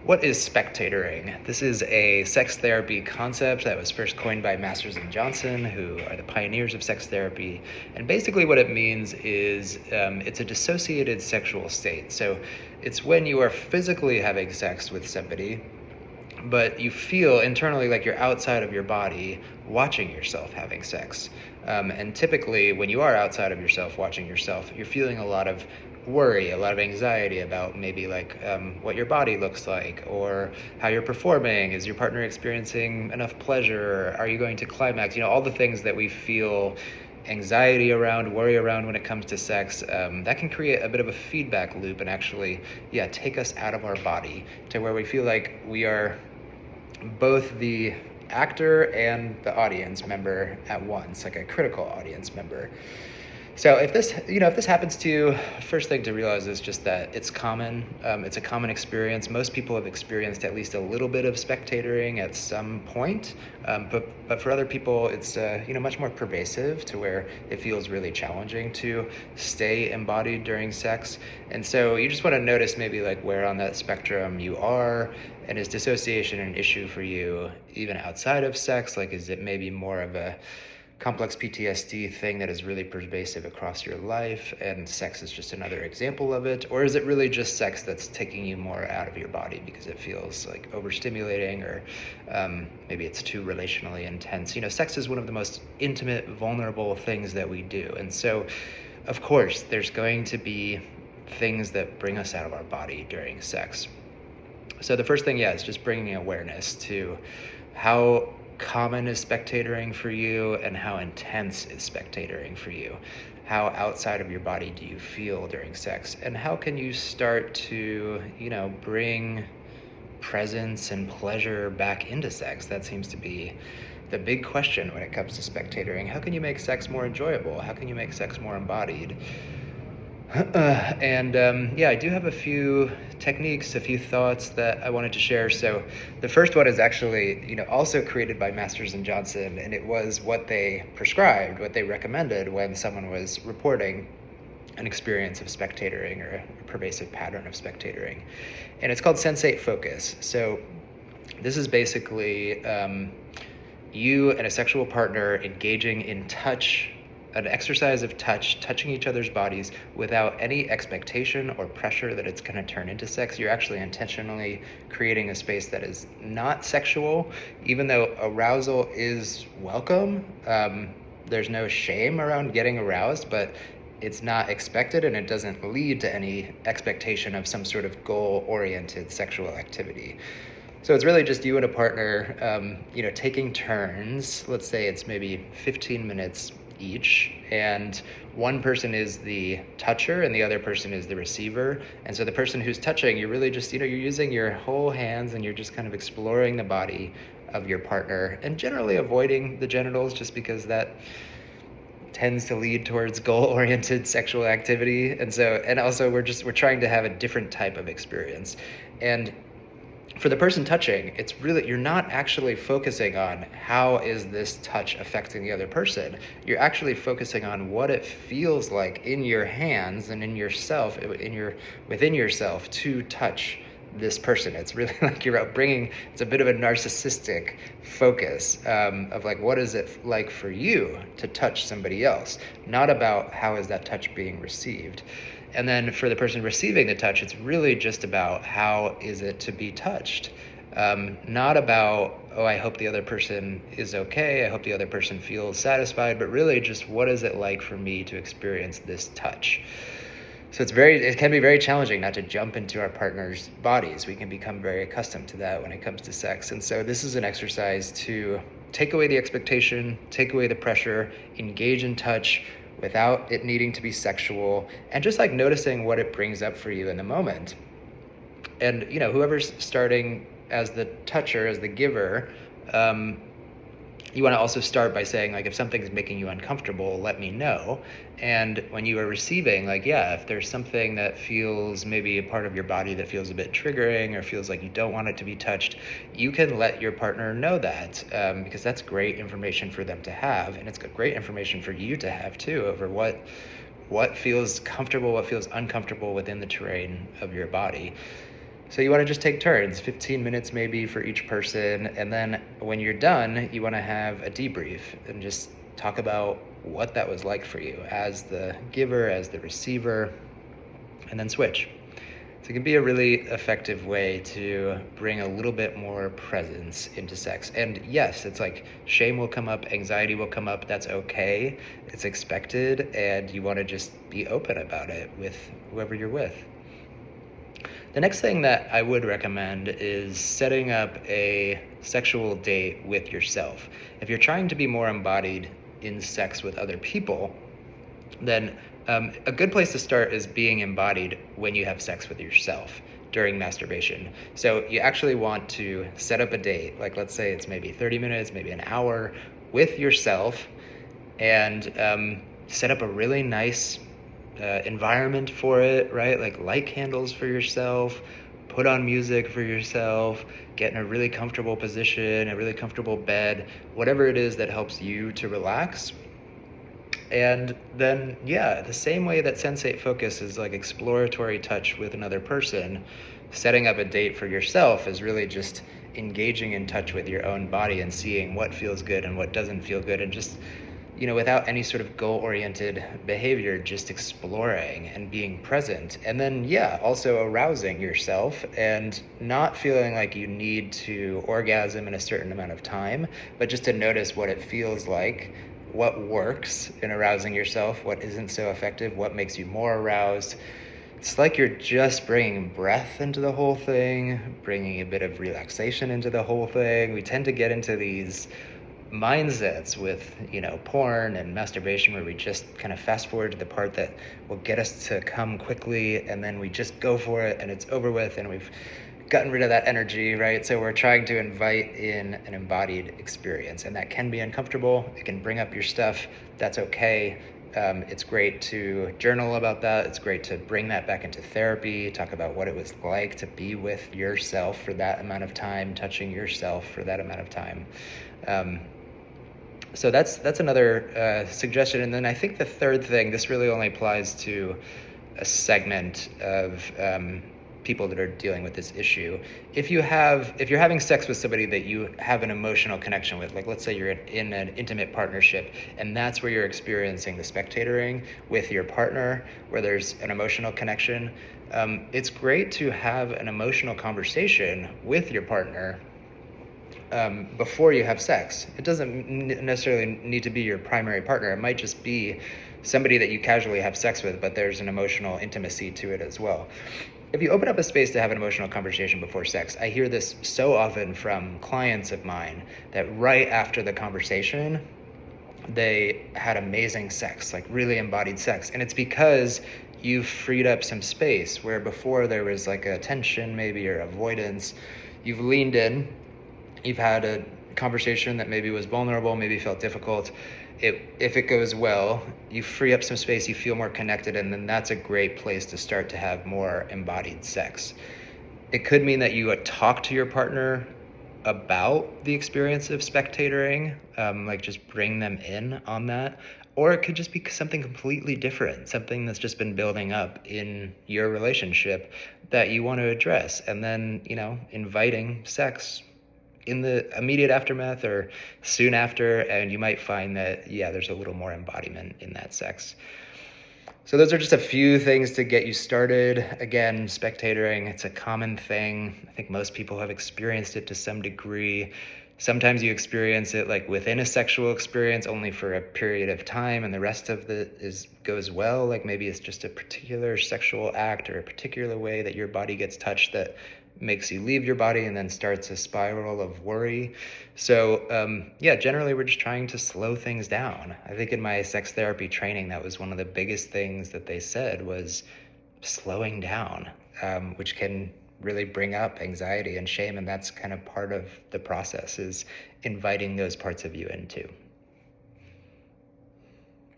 What is spectatoring? This is a sex therapy concept that was first coined by Masters and Johnson, who are the pioneers of sex therapy. And basically what it means is it's a dissociated sexual state. So it's when you are physically having sex with somebody, but you feel internally like you're outside of your body watching yourself having sex. And typically when you are outside of yourself watching yourself, you're feeling a lot of worry, a lot of anxiety about maybe like what your body looks like or how you're performing. Is your partner experiencing enough pleasure? Are you going to climax? All the things that we feel anxiety around, worry around when it comes to sex, that can create a bit of a feedback loop and actually, take us out of our body to where we feel like we are both the actor and the audience member at once, like a critical audience member. So if this happens to you, first thing to realize is just that it's common. It's a common experience. Most people have experienced at least a little bit of spectatoring at some point, but for other people, it's much more pervasive to where it feels really challenging to stay embodied during sex. And so you just want to notice maybe like where on that spectrum you are, and is dissociation an issue for you even outside of sex? Like, is it maybe more of a complex PTSD thing that is really pervasive across your life, and sex is just another example of it? Or is it really just sex that's taking you more out of your body because it feels like overstimulating, or maybe it's too relationally intense? Sex is one of the most intimate, vulnerable things that we do. And so, of course, there's going to be things that bring us out of our body during sex. So the first thing, is just bringing awareness to how common is spectatoring for you and how intense is spectatoring for you. How outside of your body do you feel during sex? And how can you start to, bring presence and pleasure back into sex? That seems to be the big question when it comes to spectatoring. How can you make sex more enjoyable? How can you make sex more embodied? I do have a few techniques, a few thoughts that I wanted to share. So the first one is actually, also created by Masters and Johnson, and it was what they prescribed, what they recommended when someone was reporting an experience of spectatoring or a pervasive pattern of spectatoring. And it's called sensate focus. So this is basically you and a sexual partner engaging in touch, an exercise of touching each other's bodies without any expectation or pressure that it's going to turn into sex. You're actually intentionally creating a space that is not sexual, even though arousal is welcome. There's no shame around getting aroused, but it's not expected, and it doesn't lead to any expectation of some sort of goal-oriented sexual activity. So it's really just you and a partner, taking turns. Let's say it's maybe 15 minutes each, and one person is the toucher and the other person is the receiver. And so the person who's touching, you're really just, you're using your whole hands and you're just kind of exploring the body of your partner, and generally avoiding the genitals just because that tends to lead towards goal-oriented sexual activity. And also we're trying to have a different type of experience. And for the person touching, it's really, you're not actually focusing on how is this touch affecting the other person. You're actually focusing on what it feels like in your hands and in yourself, within yourself, to touch this person. It's really like you're bringing, it's a bit of a narcissistic focus of like, what is it like for you to touch somebody else? Not about how is that touch being received. And then for the person receiving the touch, it's really just about how is it to be touched? Not about, I hope the other person is okay, I hope the other person feels satisfied, but really just what is it like for me to experience this touch? So it can be very challenging not to jump into our partner's bodies. We can become very accustomed to that when it comes to sex. And so this is an exercise to take away the expectation, take away the pressure, engage in touch without it needing to be sexual, and just like noticing what it brings up for you in the moment. And whoever's starting as the toucher, as the giver, you want to also start by saying, like, if something's making you uncomfortable, let me know. And when you are receiving, like, if there's something that feels maybe a part of your body that feels a bit triggering or feels like you don't want it to be touched, you can let your partner know that, because that's great information for them to have. And it's great information for you to have too, over what feels comfortable, what feels uncomfortable within the terrain of your body. So you want to just take turns, 15 minutes maybe for each person. And then when you're done, you want to have a debrief and just talk about what that was like for you as the giver, as the receiver, and then switch. So it can be a really effective way to bring a little bit more presence into sex. And yes, it's like shame will come up, anxiety will come up. That's okay. It's expected. And you want to just be open about it with whoever you're with. The next thing that I would recommend is setting up a sexual date with yourself. If you're trying to be more embodied in sex with other people, then a good place to start is being embodied when you have sex with yourself during masturbation. So you actually want to set up a date, like let's say it's maybe 30 minutes, maybe an hour with yourself, and set up a really nice environment for it, right? Like light candles for yourself, put on music for yourself, get in a really comfortable position, a really comfortable bed, whatever it is that helps you to relax. And then, yeah, the same way that sensate focus is like exploratory touch with another person, setting up a date for yourself is really just engaging in touch with your own body and seeing what feels good and what doesn't feel good, and just, without any sort of goal-oriented behavior, just exploring and being present. And then, yeah, also arousing yourself and not feeling like you need to orgasm in a certain amount of time, but just to notice what it feels like, what works in arousing yourself, what isn't so effective, what makes you more aroused. It's like you're just bringing breath into the whole thing, bringing a bit of relaxation into the whole thing. We tend to get into these mindsets with porn and masturbation where we just kind of fast forward to the part that will get us to come quickly, and then we just go for it and it's over with and we've gotten rid of that energy, right? So we're trying to invite in an embodied experience, and that can be uncomfortable. It can bring up your stuff. That's okay. It's great to journal about that. It's great to bring that back into therapy, talk about what it was like to be with yourself for that amount of time, touching yourself for that amount of time. So that's another suggestion. And then I think the third thing, this really only applies to a segment of people that are dealing with this issue. If you're having sex with somebody that you have an emotional connection with, like let's say you're in an intimate partnership and that's where you're experiencing the spectatoring with your partner, where there's an emotional connection, it's great to have an emotional conversation with your partner before you have sex. It doesn't necessarily need to be your primary partner. It might just be somebody that you casually have sex with, but there's an emotional intimacy to it as well. If you open up a space to have an emotional conversation before sex, I hear this so often from clients of mine that right after the conversation, they had amazing sex, like really embodied sex. And it's because you've freed up some space where before there was like a tension maybe or avoidance. You've leaned in, you've had a conversation that maybe was vulnerable, maybe felt difficult. If it goes well, you free up some space, you feel more connected, and then that's a great place to start to have more embodied sex. It could mean that you talk to your partner about the experience of spectatoring, like just bring them in on that. Or it could just be something completely different, something that's just been building up in your relationship that you want to address. And then, inviting sex in the immediate aftermath or soon after, and you might find that, yeah, there's a little more embodiment in that sex. So those are just a few things to get you started. Again, spectatoring, it's a common thing. I think most people have experienced it to some degree. Sometimes you experience it like within a sexual experience only for a period of time, and the rest of it goes well. Like maybe it's just a particular sexual act or a particular way that your body gets touched that makes you leave your body and then starts a spiral of worry. So generally we're just trying to slow things down. I think in my sex therapy training, that was one of the biggest things that they said was slowing down, which can really bring up anxiety and shame. And that's kind of part of the process, is inviting those parts of you in too.